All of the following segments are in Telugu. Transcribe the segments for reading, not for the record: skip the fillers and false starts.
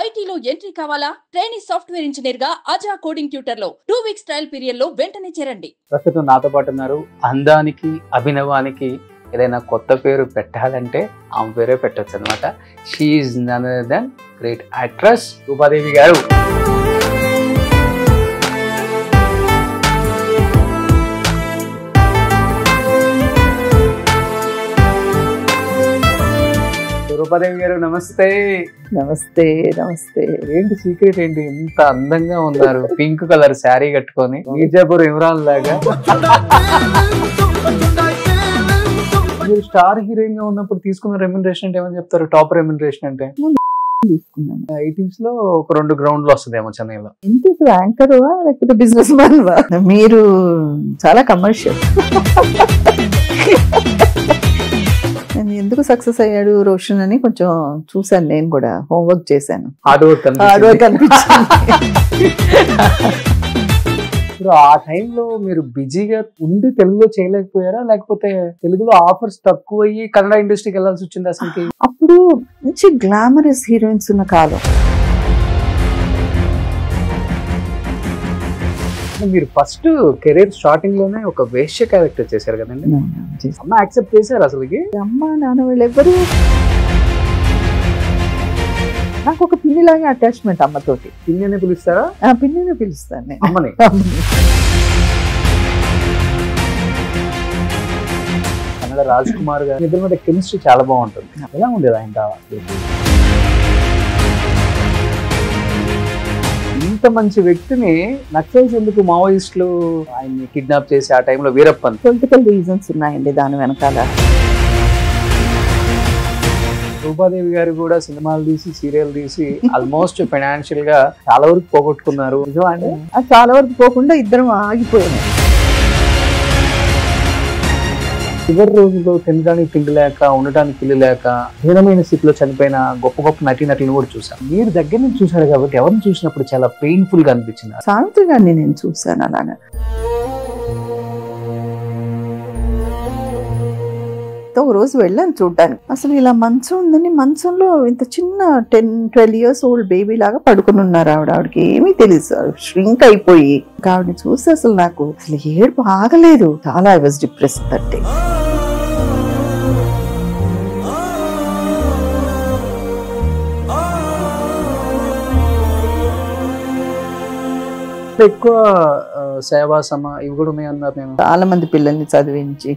ఐటీలో ఎంట్రీ కావాలా? ట్రైనింగ్ సాఫ్ట్వేర్ ఇంజనీర్ గా అజా కోడింగ్ ట్యూటర్ లో 2 వీక్స్ ట్రయల్ పీరియడ్ లో వెంటనే చేరండి. ప్రస్తుతం నాతో పాటు ఉన్నారు. అందానికి అభినవానికి ఏదైనా కొత్త పేరు పెట్టాలంటే ఆమె పేరే పెట్టచ్చు అనమాట. She is none other then great actress Roopa Devi గారు. రూపాదేవి గారు నమస్తే. నమస్తే. నమస్తే. ఏంటి సీక్రెట్ ఏంటి? ఇంత అందంగా ఉన్నారు, పింక్ కలర్ శారీ కట్టుకొని మీర్జాపూర్ ఇమ్రాన్ లాగా. మీరు స్టార్ హీరోయిన్ గా ఉన్నప్పుడు తీసుకున్న రెమ్యునరేషన్ అంటే ఏమని చెప్తారు? టాప్ రెమ్యునరేషన్ అంటే తీసుకున్నాను. 80s లో ఒక 2 గ్రౌండ్లు వస్తుందేమో చెన్నైలో. ఎందుకు యాంకర్ లేకపోతే బిజినెస్ మ్యాన్ వా? మీరు చాలా కమర్షియల్. నేను ఎందుకు సక్సెస్ అయ్యాడు రోషన్ అని కొంచెం చూసాను, నేను కూడా హోంవర్క్ చేశాను. హార్డ్ వర్క్ అనిపించింది. ఇప్పుడు ఆ టైంలో మీరు బిజీగా ఉండి తెలుగులో చేయలేకపోయారా, లేకపోతే తెలుగులో ఆఫర్స్ తక్కువ అయ్యి కన్నడ ఇండస్ట్రీకి వెళ్ళాల్సి వచ్చింది? అసలు అప్పుడు మంచి గ్లామరస్ హీరోయిన్స్ ఉన్న కాలం. మీరు ఫస్ట్ కెరీర్ స్టార్టింగ్ లోనే ఒక వేశ్య క్యారెక్టర్ చేశారు కదండి. అమ్మ యాక్సెప్ట్ చేశారు అసలుకి? అమ్మ నాన్న వాళ్ళు ఎవరు, నాకు ఒక పిన్నిలాగే అటాచ్మెంట్ అమ్మతోటి. పిన్ని అనే పిలుస్తారా? పిన్నినే పిలుస్తాను నేను అమ్మని. కన్నడ రాజ్ కుమార్ గారు ఇద్దరి మీద కెమిస్ట్రీ చాలా బాగుంటుంది. ఎలా ఉండేది ఆయన? ఇంత మంచి వ్యక్తిని నక్సల్స్ ఎందుకు, మావోయిస్టులు ఆయన్ని కిడ్నాప్ చేసి ఆ టైంలో వీరప్పన్? పొలిటికల్ రీజన్స్ ఉన్నాయండి దాని వెనకాల. రూపాదేవి గారు కూడా సినిమాలు తీసి సీరియల్ తీసి ఆల్మోస్ట్ ఫైనాన్షియల్ గా చాలా వరకు పోగొట్టుకున్నారు. నిజమా అండి? అది చాలా వరకు పోకుండా ఇద్దరం ఆగిపోయాము. చివరి రోజుల్లో తినడానికి తిండి లేక, ఉండటానికి ఇల్లు లేక, హీనమైన స్థితిలో చనిపోయిన గొప్ప గొప్ప నటీనటులను కూడా చూసాం. మీరు దగ్గర నుంచి చూసారు కాబట్టి ఎవరిని చూసినప్పుడు చాలా పెయిన్ఫుల్ గా అనిపించింది? సావిత్రి గారిని నేను చూసాను అలాగా. ఒక రోజు వెళ్ళాను చూడ్డానికి. అసలు ఇలా మంచం ఉందని, మంచంలో ఇంత చిన్న 10-12 years ఓల్డ్ బేబీ లాగా పడుకుని ఉన్నారు ఆవిడకి ఏమీ తెలియదు, ష్రింక్ అయిపోయి. ఆవిడని చూసి అసలు నాకు అసలు ఏడుపు ఆగలేదు. చాలా I was depressed that day. ఎక్కువ సేవా సమ ఇవి కూడా ఉన్నాయన్నారు. నేను చాలా మంది పిల్లల్ని చదివించి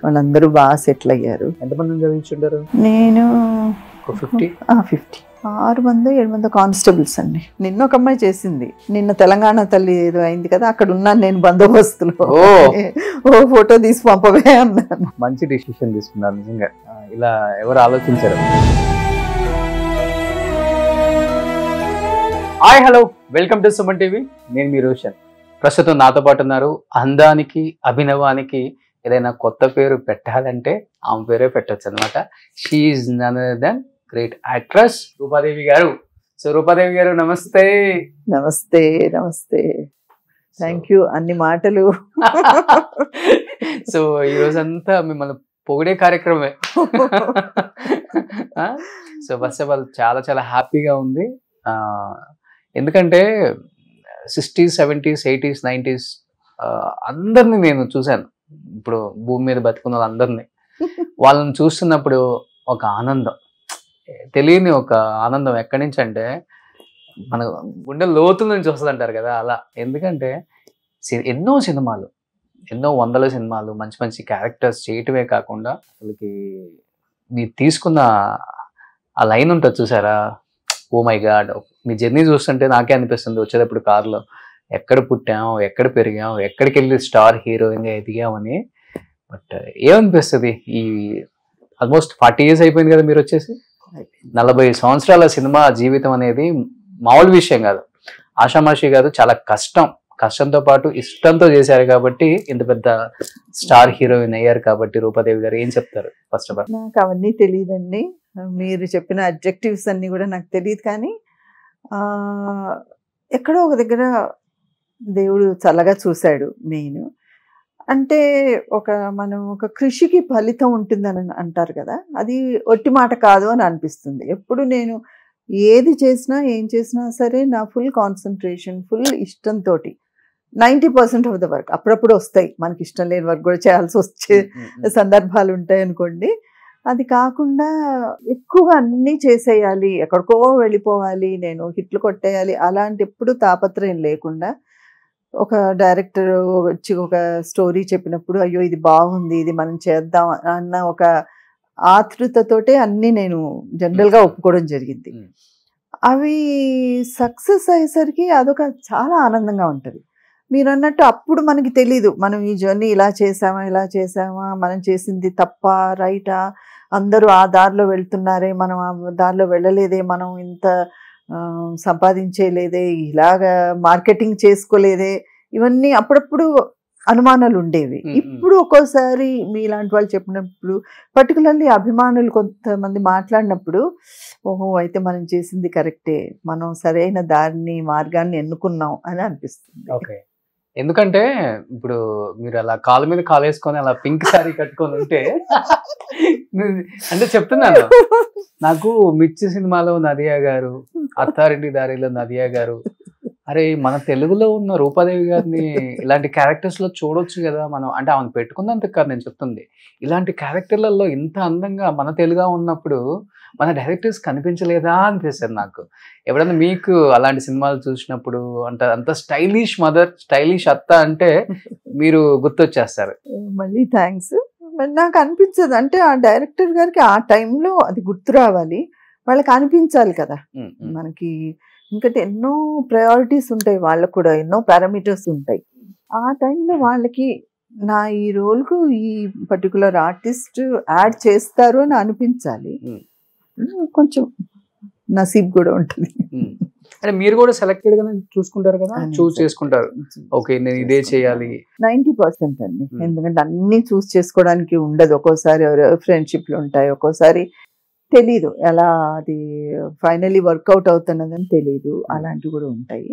వాళ్ళందరూ బాగా సెటిల్ అయ్యారు. ఎంతమంది చదివించుంటారు? నేను 50. 6-7 కానిస్టేబుల్స్ అండి. నిన్న ఒక అమ్మాయి చేసింది, నిన్న తెలంగాణ తల్లి ఏదో అయింది కదా, అక్కడ ఉన్నాను నేను బందోబస్తులో. ఓ ఫోటో తీసి పంపవే అన్నాను. మంచి డిసిషన్ తీసుకున్నారు నిజంగా. ఇలా ఎవరు ఆలోచించారు? Hi, hello, welcome to Suman TV. నేను మీ రోషన్. ప్రస్తుతం నాతో పాటు ఉన్నారు. అందానికి అభినవానికి ఏదైనా కొత్త పేరు పెట్టాలంటే ఆమె పేరే పెట్టచ్చు అనమాట. She is none other then great actress Roopa Devi గారు. సో రూపాదేవి గారు నమస్తే. నమస్తే. నమస్తే. Thank you. అన్ని మాటలు. సో ఈ రోజంతా మిమ్మల్ని పొగిడే కార్యక్రమే. సో ఫస్ట్ ఆఫ్ ఆల్ చాలా చాలా హ్యాపీగా ఉంది. ఎందుకంటే 60s, 70s, 80s, 90s అందరినీ నేను చూశాను. ఇప్పుడు భూమి మీద బతుకున్న వాళ్ళందరినీ, వాళ్ళని చూస్తున్నప్పుడు ఒక ఆనందం, తెలియని ఒక ఆనందం. ఎక్కడి నుంచి అంటే మన గుండె లోతుల నుంచి వస్తుంది అంటారు కదా, అలా. ఎందుకంటే ఎన్నో సినిమాలు, ఎన్నో వందల సినిమాలు, మంచి మంచి క్యారెక్టర్స్ చేయటమే కాకుండా అసలుకి మీరు తీసుకున్న ఆ లైన్ ఉంటుంది చూసారా, ఓ మై గాడ్. మీ జర్నీ చూస్తుంటే నాకే అనిపిస్తుంది వచ్చేటప్పుడు కార్లో, ఎక్కడ పుట్టాము, ఎక్కడ పెరిగాము, ఎక్కడికి వెళ్ళి స్టార్ హీరోయిన్గా ఎదిగామని. బట్ ఏమనిపిస్తుంది, ఈ ఆల్మోస్ట్ 40 years అయిపోయింది కదా మీరు వచ్చేసి. 40 సంవత్సరాల సినిమా జీవితం అనేది మామూలు విషయం కాదు, ఆషామాషి కాదు. చాలా కష్టంతో పాటు ఇష్టంతో చేశారు కాబట్టి ఇంత పెద్ద స్టార్ హీరోయిన్ అయ్యారు. కాబట్టి రూపాదేవి గారు ఏం చెప్తారు? ఫస్ట్ ఆఫ్ ఆల్ నాకు అవన్నీ తెలియదండి. మీరు చెప్పిన అడ్జెక్టివ్స్ అన్ని కూడా నాకు తెలియదు. కానీ ఎక్కడో ఒక దగ్గర దేవుడు చల్లగా చూశాడు. మెయిన్ అంటే మనం ఒక కృషికి ఫలితం ఉంటుందని అంటారు కదా, అది ఒట్టి మాట కాదు అని అనిపిస్తుంది. ఎప్పుడు నేను ఏది చేసినా ఏం చేసినా సరే నా ఫుల్ కాన్సన్ట్రేషన్, ఫుల్ ఇష్టంతో 90% ఆఫ్ ద వర్క్. అప్పుడప్పుడు వస్తాయి మనకి ఇష్టం లేని వర్క్ కూడా చేయాల్సి వచ్చే సందర్భాలు ఉంటాయి అనుకోండి. అది కాకుండా ఎక్కువగా అన్నీ చేసేయాలి, ఎక్కడికో వెళ్ళిపోవాలి, నేను హిట్లు కొట్టేయాలి అలాంటి ఎప్పుడు తాపత్రయం లేకుండా ఒక డైరెక్టర్ వచ్చి ఒక స్టోరీ చెప్పినప్పుడు అయ్యో ఇది బాగుంది, ఇది మనం చేద్దాం అన్న ఒక ఆతృతతోటే అన్నీ నేను జనరల్గా ఒప్పుకోవడం జరిగింది. అవి సక్సెస్ అయ్యేసరికి అదొక చాలా ఆనందంగా ఉంటుంది. మీరు అన్నట్టు అప్పుడు మనకి తెలీదు మనం ఈ జర్నీ ఇలా చేసామా, మనం చేసింది తప్ప రైటా, అందరూ ఆ దారిలో వెళ్తున్నారే, మనం ఆ దారిలో వెళ్ళలేదే, మనం ఇంత సంపాదించేలేదే, ఇలాగా మార్కెటింగ్ చేసుకోలేదే, ఇవన్నీ అప్పుడప్పుడు అనుమానాలు ఉండేవి. ఇప్పుడు ఒక్కోసారి మీలాంటి వాళ్ళు చెప్పినప్పుడు, పర్టికులర్లీ అభిమానులు కొంతమంది మాట్లాడినప్పుడు, ఓహో అయితే మనం చేసింది కరెక్టే, మనం సరైన దారిని మార్గాన్ని ఎన్నుకున్నాం అని అనిపిస్తుంది. ఓకే. ఎందుకంటే ఇప్పుడు మీరు అలా కాలు మీద కాలు వేసుకొని అలా పింక్ సారీ కట్టుకొని ఉంటే అంటే చెప్తున్నాను, నాకు మిర్చి సినిమాలో నదియా గారు, అత్తారింటి దారిలో నదియా గారు, అరే మన తెలుగులో ఉన్న రూపాదేవి గారిని ఇలాంటి క్యారెక్టర్స్ లో చూడొచ్చు కదా మనం. అంటే ఆమెను పెట్టుకున్నందుకు కాదు నేను చెప్తుంది, ఇలాంటి క్యారెక్టర్లలో ఇంత అందంగా మన తెలుగుగా ఉన్నప్పుడు మన డైరెక్టర్స్ కనిపించలేదా అనిపిస్తుంది నాకు. ఎప్పుడన్నా మీకు అలాంటి సినిమాలు చూసినప్పుడు అంత స్టైలిష్ మదర్, స్టైలిష్ అత్త అంటే మీరు గుర్తొచ్చేస్తారు. మళ్ళీ థ్యాంక్స్. నాకు అనిపించదు, అంటే ఆ డైరెక్టర్ గారికి ఆ టైంలో అది గుర్తు రావాలి, వాళ్ళకి అనిపించాలి కదా. మనకి ఇంకటి ఎన్నో ప్రయారిటీస్ ఉంటాయి, వాళ్ళకు కూడా ఎన్నో పారామీటర్స్ ఉంటాయి. ఆ టైంలో వాళ్ళకి నా ఈ రోల్కు ఈ పర్టికులర్ ఆర్టిస్ట్ యాడ్ చేస్తారు అని అనిపించాలి. కొంచెం నసీబ్ కూడా ఉంటుంది. అంటే మీరు కూడా సెలెక్టెడ్ గా చూసుకుంటారు కదా, చూస్ చేసుకుంటారు, ఓకే నేను ఇదే చేయాలి. 90% అండి. ఎందుకంటే అన్ని చూస్ చేసుకోవడానికి ఉండదు. ఒక్కోసారి ఫ్రెండ్షిప్లు ఉంటాయి, ఒక్కోసారి తెలీదు ఎలా అది ఫైనలీ వర్కౌట్ అవుతున్నదని తెలీదు, అలాంటివి కూడా ఉంటాయి.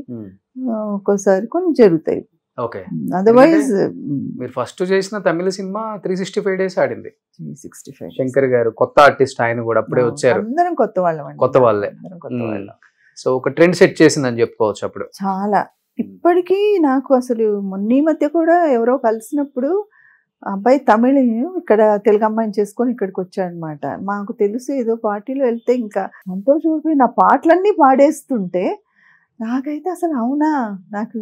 ఒక్కోసారి కొన్ని జరుగుతాయి. ఓకే. అదర్వైజ్ మీరు ఫస్ట్ చేసిన తమిళ సినిమా 365 డేస్ ఆడింది. 365 శంకర్ గారు కొత్త ఆర్టిస్ట్, ఆయన కూడా అప్పుడే వచ్చారు. అందరం కొత్త వాళ్ళే. సో ఒక ట్రెండ్ సెట్ చేసిందని చెప్పుకోవచ్చు అప్పుడు. చాలా. ఇప్పటికీ నాకు అసలు మొన్న మధ్య కూడా ఎవరో కలిసినప్పుడు అబ్బాయి తమిళ, ఇక్కడ తెలుగు అమ్మాయిని చేసుకొని ఇక్కడికి వచ్చాడనమాట. మాకు తెలుసు ఏదో పార్టీలో వెళ్తే ఇంకా సంతోషపడిపోయి నా పాటలన్నీ పాడేస్తుంటే నాకైతే అసలు అవునా, నాకు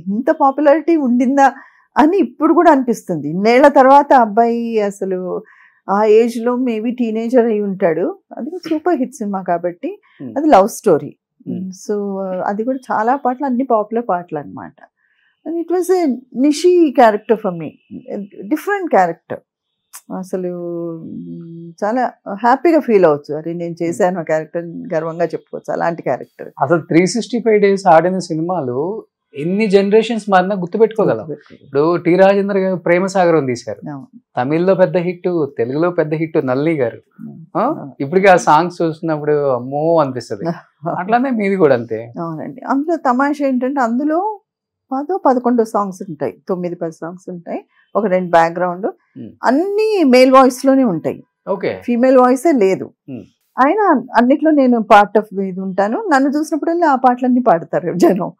ఇంత పాపులారిటీ ఉండిందా అని ఇప్పుడు కూడా అనిపిస్తుంది. ఇన్నేళ్ల తర్వాత అబ్బాయి అసలు ఆ ఏజ్ లో మేబీ టీనేజర్ అయి ఉంటాడు. అది సూపర్ హిట్ సినిమా కాబట్టి, అది లవ్ స్టోరీ. సో అది కూడా చాలా పాటలు, అన్ని పాపులర్ పాటలు అనమాట. And it was a Nishi character for me, different character. అసలు చాలా హ్యాపీగా ఫీల్ అవ్వచ్చు, అరే నేను చేశాను ఆ క్యారెక్టర్, గర్వంగా చెప్పుకోవచ్చు అలాంటి క్యారెక్టర్. అసలు 365 డేస్ ఆడిన సినిమాలు ఎన్ని జనరేషన్స్ మారినా గుర్తుపెట్టుకోగలం. ఇప్పుడు టి రాజేంద్ర గారు ప్రేమ సాగరం తీశారు, తమిళ్లో పెద్ద హిట్, తెలుగులో పెద్ద హిట్ నల్లి గారు. ఇప్పటికీ ఆ సాంగ్స్ చూసినప్పుడు అమ్మో అనిపిస్తుంది. అట్లానే మీది కూడా అంతే. అవునండి. అందులో తమాషా ఏంటంటే అందులో 10-11 సాంగ్స్ ఉంటాయి, 9-10 సాంగ్స్ ఉంటాయి, ఒక 2 బ్యాక్గ్రౌండ్, అన్ని మేల్ వాయిస్ లోనే ఉంటాయి, ఫీమేల్ వాయిసే లేదు. అయినా అన్నిట్లో నేను పార్ట్ ఆఫ్ ఇది ఉంటాను. నన్ను చూసినప్పుడల్లా ఆ పాటలన్నీ పాడతారు జనం.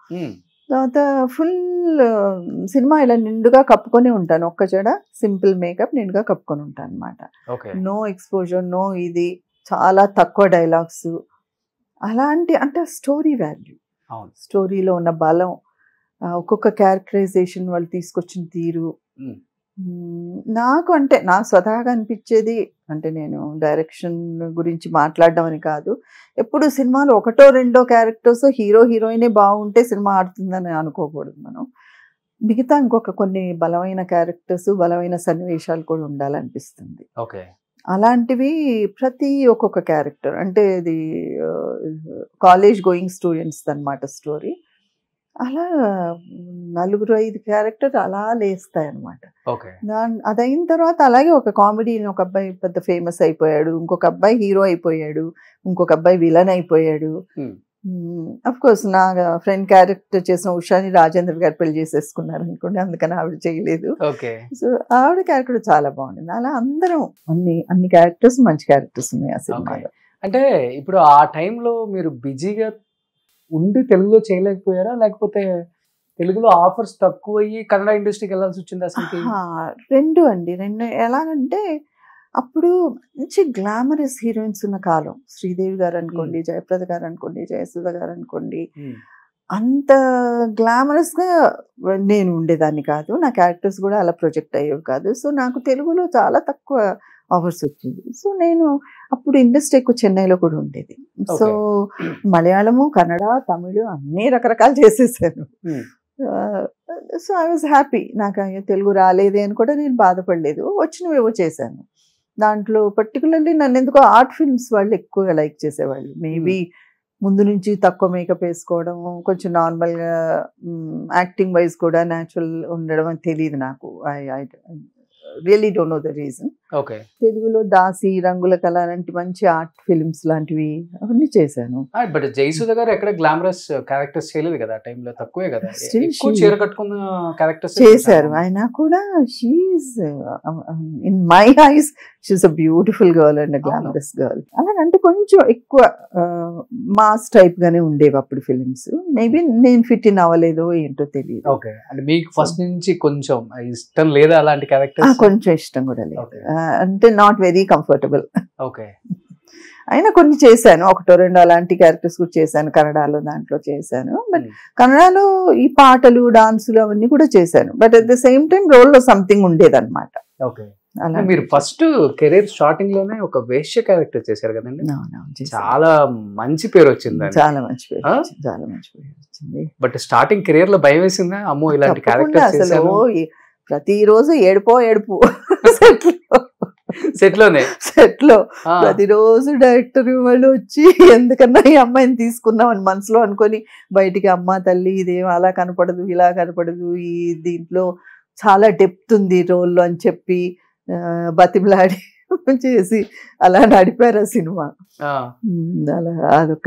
తర్వాత ఫుల్ సినిమా ఇలా నిండుగా కప్పుకొని ఉంటాను, ఒక్క చెడ సింపుల్ మేకప్ నిండుగా కప్పుకొని ఉంటాను అనమాట. నో ఎక్స్పోజర్, నో ఇది, చాలా తక్కువ డైలాగ్స్. అలాంటి అంటే స్టోరీ వాల్యూ, స్టోరీలో ఉన్న బలం, ఒక్కొక్క క్యారెక్టరైజేషన్ వాళ్ళు తీసుకొచ్చిన తీరు. నాకు అంటే నా స్వతహాగా అనిపించేది, అంటే నేను డైరెక్షన్ గురించి మాట్లాడడం అని కాదు, ఎప్పుడు సినిమాలో 1-2 క్యారెక్టర్స్, హీరో హీరోయినే బాగుంటే సినిమా ఆడుతుందని అనుకోకూడదు మనం. మిగతా ఇంకొక కొన్ని బలమైన క్యారెక్టర్స్, బలమైన సన్నివేశాలు కూడా ఉండాలనిపిస్తుంది. అలాంటివి ప్రతి ఒక్కొక్క క్యారెక్టర్, అంటే ఇది కాలేజ్ గోయింగ్ స్టూడెంట్స్ అన్నమాట స్టోరీ. అలా 4-5 క్యారెక్టర్ అలా లేస్తాయి అనమాట. అదైన తర్వాత అలాగే ఒక కామెడీ, ఒక అబ్బాయి పెద్ద ఫేమస్ అయిపోయాడు, ఇంకొక అబ్బాయి హీరో అయిపోయాడు, ఇంకొక అబ్బాయి విలన్ అయిపోయాడు. అఫ్ కోర్స్ నా ఫ్రెండ్ క్యారెక్టర్ చేసిన ఉషాని రాజేంద్ర గారు పెళ్లి చేసేసుకున్నారు అనుకోండి, అందుకని ఆవిడ చేయలేదు. సో ఆవిడ క్యారెక్టర్ చాలా బాగుంది. అలా అందరం అన్ని క్యారెక్టర్స్ మంచి క్యారెక్టర్స్ ఉన్నాయి ఆ సినిమాలో. అంటే ఇప్పుడు ఆ టైంలో మీరు బిజీగా ఉండి తెలుగులో చేయలేకపోయారా, లేకపోతే తెలుగులో ఆఫర్స్ తక్కువ అయ్యి కన్నడ ఇండస్ట్రీకి వెళ్ళాల్సి వచ్చింది అసలు? రెండు అండి, రెండు. ఎలాగంటే అప్పుడు మంచి గ్లామరస్ హీరోయిన్స్ ఉన్న కాలం. శ్రీదేవి గారు అనుకోండి, జయప్రద గారు అనుకోండి, జయసుధ గారు అనుకోండి, అంత గ్లామరస్ గా నేను ఉండేదాన్ని కాదు. నా క్యారెక్టర్స్ కూడా అలా ప్రొజెక్ట్ అయ్యేవి కాదు. సో నాకు తెలుగులో చాలా తక్కువ ఆఫర్స్ వచ్చింది. సో నేను అప్పుడు ఇండస్ట్రీ ఎక్కువ చెన్నైలో కూడా ఉండేది. సో మలయాళము, కన్నడ, తమిళ్ అన్ని రకరకాలు చేసేసాను. So I was happy. నాకు తెలుగు రాలేదే అని కూడా నేను బాధపడలేదు. వచ్చినవేవో చేశాను. దాంట్లో పర్టికులర్లీ నన్ను ఎందుకో ఆర్ట్ ఫిల్మ్స్ వాళ్ళు ఎక్కువగా లైక్ చేసేవాళ్ళు. మేబీ ముందు నుంచి తక్కువ మేకప్ వేసుకోవడం, కొంచెం నార్మల్గా యాక్టింగ్ వైజ్ కూడా న్యాచురల్ ఉండడం అని తెలియదు నాకు. I really don't know the reason. Okay. తెలుగులో దాసి, రంగుల కళ లాంటి మంచి ఆర్ట్ ఫిల్మ్స్ లాంటివి అవన్నీ చేశాను. బట్ జయసుధ గారు ఎక్కడ గ్లామరస్ క్యారెక్టర్స్ చేయలేదు కదా, ఆ టైంలో తక్కువే కదా, Still ఎక్కువ she- చీర కట్టుకున్న క్యారెక్టర్స్ చేశారు. ఆయన కూడా she's in my eyes she's a beautiful girl and glamorous girl. అలాగంటే కొంచెం ఎక్కువ మాస్ టైప్ గానే ఉండేవి అప్పుడు ఫిలిమ్స్. మేబీ నేను ఫిట్ ఇన్ అవ్వలేదో ఏంటో తెలియదు. ఓకే. అంటే మీకు ఫస్ట్ నుంచి కొంచెం ఇష్టం లేదా అలాంటి క్యారెక్టర్స్? కొంచెం ఇష్టం కూడా లేదు. Okay. అంటే నాట్ వెరీ కంఫర్టబుల్. ఓకే. అయినా కొన్ని చేశాను, ఒకటో రెండు అలాంటి క్యారెక్టర్స్ కూడా చేశాను. కన్నడలో దాంట్లో చేశాను. బట్ కన్నడలో ఈ పాటలు, డాన్సులు అవన్నీ కూడా చేశాను. But at the same time రోల్లో సంథింగ్ ఉండేదన్నమాట. ఓకే. అలా మీరు ఫస్ట్ కెరీర్ స్టార్టింగ్ లోనే ఒక వేశ్య క్యారెక్టర్ చేశారు కదండి, చాలా మంచి పేరు వచ్చింది. చాలా మంచి పేరు వచ్చింది, చాలా మంచి పేరు వచ్చింది. బట్ స్టార్టింగ్ కెరీర్ లో భయం వేసిందా, అమ్మో ఇలాంటి తప్పకుండా. క్యారెక్టర్ అసలు ప్రతిరోజు ఏడుపు సెట్ లోనే సెట్ లో ప్రతిరోజు డైరెక్టర్ వాళ్ళు వచ్చి ఎందుకన్నా ఈ అమ్మాయిని తీసుకున్నాం అని మనసులో అనుకొని బయటికి, అమ్మ తల్లి ఇదేం అలా కనపడదు, ఇలా కనపడదు, ఈ దీంట్లో చాలా డెప్త్ ఉంది రోల్లో అని చెప్పి బతిమలాడి చేసి అలా నడిపారు ఆ సినిమా. అలా అదొక